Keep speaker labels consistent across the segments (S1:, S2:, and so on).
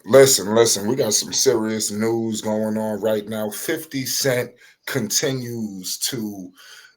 S1: Listen, we got some serious news going on right now. 50 Cent continues to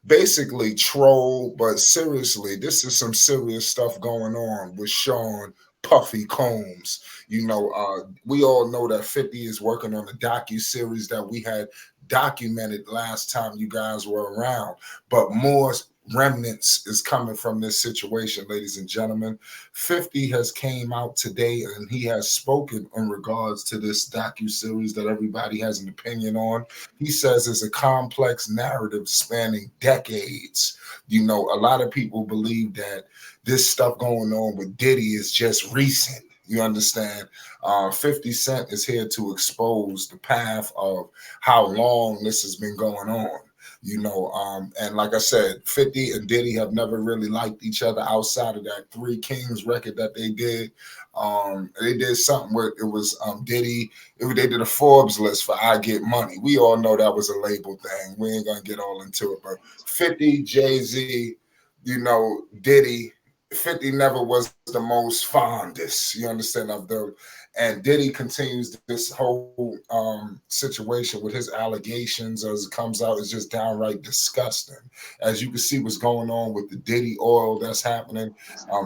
S1: basically troll, but seriously, this is some serious stuff going on with Sean Puffy Combs. We all know that 50 is working on the docu-series that we had documented last time you guys were around, but more remnants is coming from this situation, ladies and gentlemen. 50 has came out today and he has spoken in regards to this docu-series that everybody has an opinion on. He says it's a complex narrative spanning decades. A lot of people believe that this stuff going on with Diddy is just recent. You understand? 50 Cent is here to expose the path of how long this has been going on. And like I said, 50 and Diddy have never really liked each other outside of that Three Kings record that they did. They did something where it was Diddy. They did a Forbes list for I Get Money. We all know that was a label thing. We ain't gonna get all into it, but 50, Jay-Z, Diddy. 50 never was the most fondest, you understand, of them. And Diddy continues this whole situation with his allegations as it comes out is just downright disgusting. As you can see, what's going on with the Diddy oil that's happening.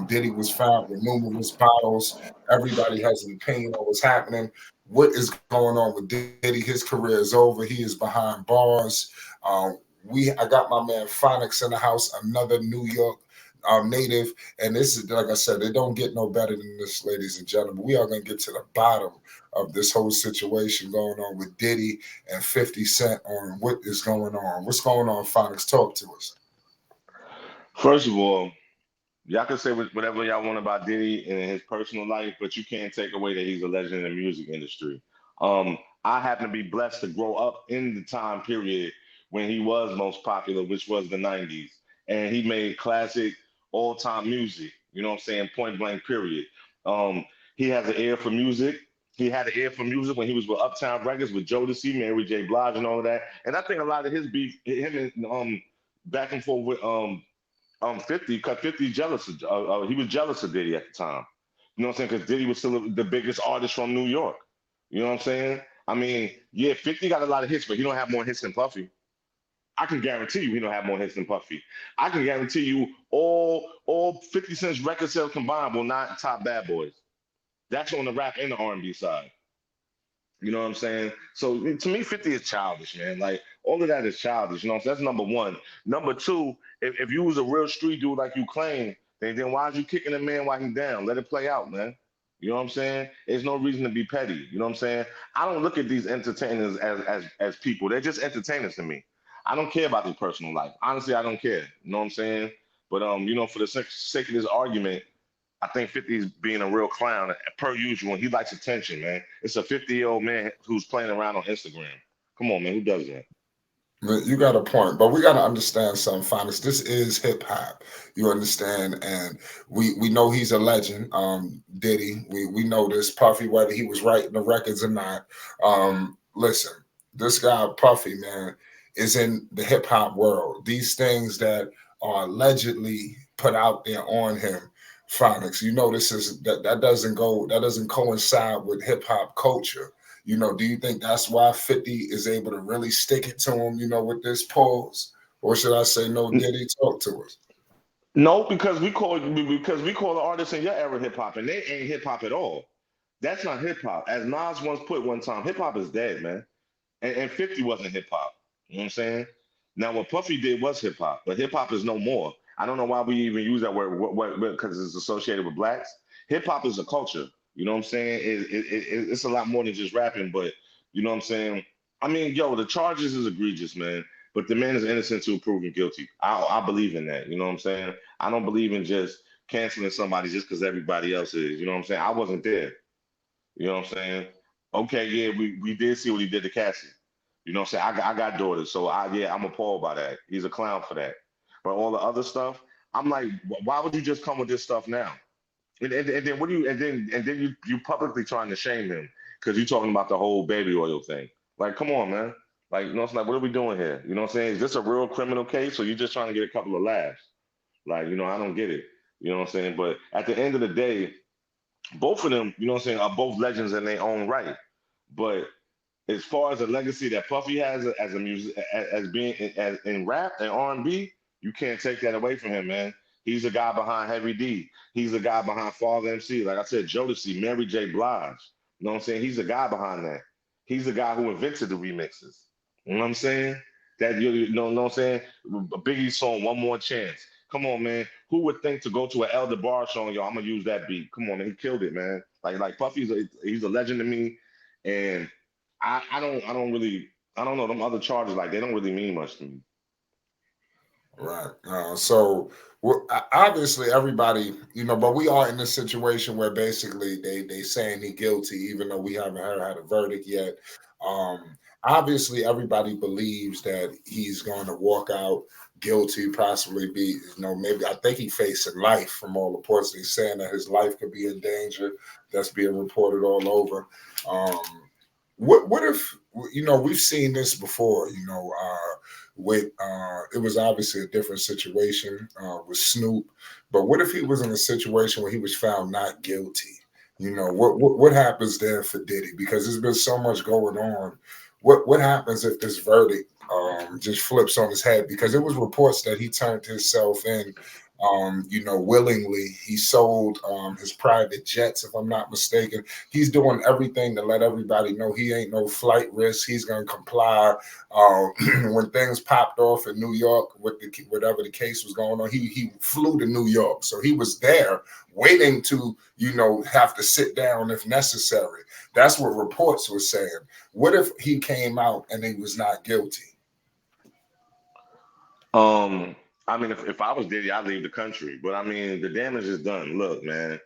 S1: Diddy was found with numerous bottles. Everybody has an opinion on what's happening. What is going on with Diddy? His career is over. He is behind bars. I got my man Phonics in the house, another New York native. And this is, like I said, they don't get no better than this, ladies and gentlemen. We are going to get to the bottom of this whole situation going on with Diddy and 50 Cent on what is going on. What's going on, Phonics? Talk to us.
S2: First of all, y'all can say whatever y'all want about Diddy and his personal life, but you can't take away that he's a legend in the music industry. I happen to be blessed to grow up in the time period when he was most popular, which was the 90s. And he made classic all time music, you know what I'm saying? Point blank, period. Um, he has an ear for music. He had an ear for music when he was with Uptown Records with Jodeci, Mary J. Blige, and all of that. And I think a lot of his beef, him and back and forth with 50, because 50 jealous he was jealous of Diddy at the time. You know what I'm saying? Because Diddy was still the biggest artist from New York. You know what I'm saying? I mean, yeah, 50 got a lot of hits, but he don't have more hits than Puffy. I can guarantee you he don't have more hits than Puffy. I can guarantee you all 50 Cent's record sales combined will not top Bad Boys. That's on the rap and the R&B side. You know what I'm saying? So to me, 50 is childish, man. Like all of that is childish. You know what I'm saying? That's number one. Number two, if you was a real street dude like you claim, then why is you kicking a man while he's down? Let it play out, man. You know what I'm saying? There's no reason to be petty. You know what I'm saying? I don't look at these entertainers as people. They're just entertainers to me. I don't care about their personal life. Honestly, I don't care. You know what I'm saying? But for the sake of this argument, I think 50 is being a real clown per usual. He likes attention, man. It's a 50-year-old man who's playing around on Instagram. Come on, man. Who does that?
S1: But you got a point, but we got to understand something, Finest. This is hip hop. You understand, and we know he's a legend. Diddy, we know this. Puffy, whether he was writing the records or not. Listen, this guy Puffy, man, is in the hip hop world. These things that are allegedly put out there on him, Phonics. This is that doesn't coincide with hip hop culture. Do you think that's why 50 is able to really stick it to him, with this pause? Or should I say no, Diddy, talk to us?
S2: No, because we call the artists in your era hip hop, and they ain't hip hop at all. That's not hip hop. As Nas once put one time, hip hop is dead, man. And 50 wasn't hip hop. You know what I'm saying? Now what Puffy did was hip hop, but hip hop is no more. I don't know why we even use that word, because it's associated with blacks. Hip hop is a culture. You know what I'm saying? It's a lot more than just rapping, but you know what I'm saying? I mean, yo, the charges is egregious, man. But the man is innocent till proven guilty. I believe in that. You know what I'm saying? I don't believe in just canceling somebody just because everybody else is. You know what I'm saying? I wasn't there. You know what I'm saying? Okay, yeah, we did see what he did to Cassie. You know what I'm saying? I got daughters, so I'm appalled by that. He's a clown for that. But all the other stuff, I'm like, why would you just come with this stuff now? And then what do you and then you publicly trying to shame him because you're talking about the whole baby oil thing. Like, come on, man. Like, it's like, what are we doing here? You know what I'm saying? Is this a real criminal case, or you just trying to get a couple of laughs? Like, I don't get it. You know what I'm saying? But at the end of the day, Both of them, you know what I'm saying, are both legends in their own right. But as far as the legacy that Puffy has as a music, as being as in rap and R&B, you can't take that away from him, man. He's the guy behind Heavy D. He's the guy behind Father MC. Like I said, Jodeci, Mary J. Blige. You know what I'm saying? He's the guy behind that. He's the guy who invented the remixes. You know what I'm saying? That you know what I'm saying? Biggie's song, One More Chance. Come on, man. Who would think to go to an Elder Bar song, yo, I'm gonna use that beat. Come on, man. He killed it, man. Like Puffy's he's a legend to me. And I don't really I don't know them other charges like they don't really mean much to me.
S1: Right. So obviously everybody, but we are in a situation where basically they saying he guilty, even though we haven't had a verdict yet. Obviously everybody believes that he's going to walk out guilty, possibly be, maybe I think he facing life from all reports. He's saying that his life could be in danger. That's being reported all over. Um, what if we've seen this before? With it was obviously a different situation with Snoop, but what if he was in a situation where he was found not guilty? What happens there for Diddy? Because there's been so much going on. What happens if this verdict just flips on his head? Because there was reports that he turned himself in. Willingly. He sold his private jets, if I'm not mistaken. He's doing everything to let everybody know he ain't no flight risk. He's going to comply. When things popped off in New York with whatever the case was going on, he flew to New York, so he was there waiting to have to sit down if necessary. That's what reports were saying. What if he came out and he was not guilty?
S2: Um, I mean, if I was Diddy, I'd leave the country. But I mean, the damage is done. Look, man,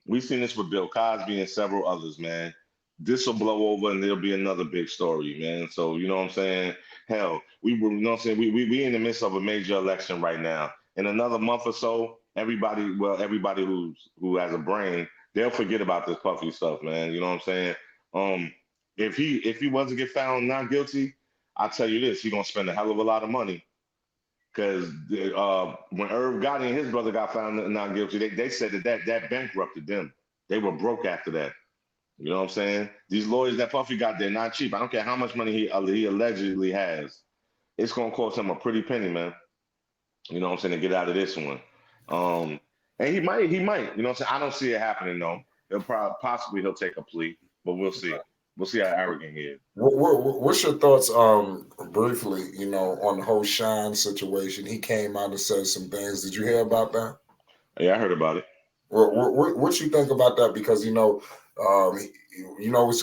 S2: we've seen this with Bill Cosby and several others, man. This will blow over and there'll be another big story, man. So you know what I'm saying? Hell, you know what I'm saying? We in the midst of a major election right now. In another month or so, everybody who has a brain, they'll forget about this Puffy stuff, man. You know what I'm saying? Um, if he wasn't get found not guilty, I tell you this, he's gonna spend a hell of a lot of money. Because when Irv Gotti and his brother got found not guilty, they said that bankrupted them. They were broke after that. You know what I'm saying? These lawyers that Puffy got, they're not cheap. I don't care how much money he allegedly has. It's gonna cost him a pretty penny, man. You know what I'm saying, to get out of this one. Um, and he might. You know what I'm saying? I don't see it happening though. He'll probably possibly he'll take a plea, but we'll see. We'll see how arrogant he is.
S1: What's your thoughts, briefly, on the whole Shine situation? He came out and said some things. Did you hear about that?
S2: Yeah, I heard about it.
S1: What you think about that? Because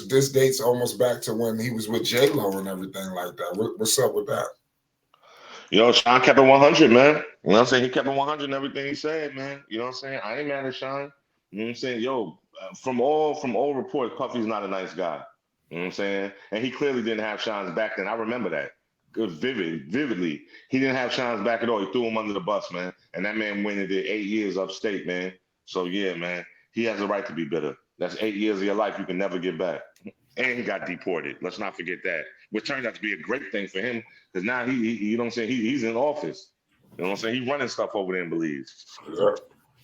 S1: this dates almost back to when he was with J Lo and everything like that. What's up with that?
S2: You know, Sean kept it 100, man. You know what I'm saying? He kept it 100 in everything he said, man. You know what I'm saying? I ain't mad at Sean. You know what I'm saying? Yo, from all reports, Puffy's not a nice guy. You know what I'm saying? And he clearly didn't have Sean's back then. I remember that. Good, vividly. He didn't have Sean's back at all. He threw him under the bus, man. And that man went and did 8 years upstate, man. So yeah, man, he has a right to be bitter. That's 8 years of your life you can never get back. And he got deported. Let's not forget that, which turned out to be a great thing for him because now you know what I'm saying, he's in office. You know what I'm saying? He's running stuff over there in Belize.
S1: Yeah,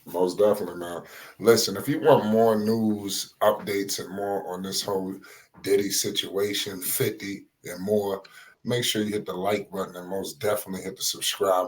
S1: most definitely, man. Listen, if you want more news, updates, and more on this whole Diddy situation, 50 and more, make sure you hit the like button and most definitely hit the subscribe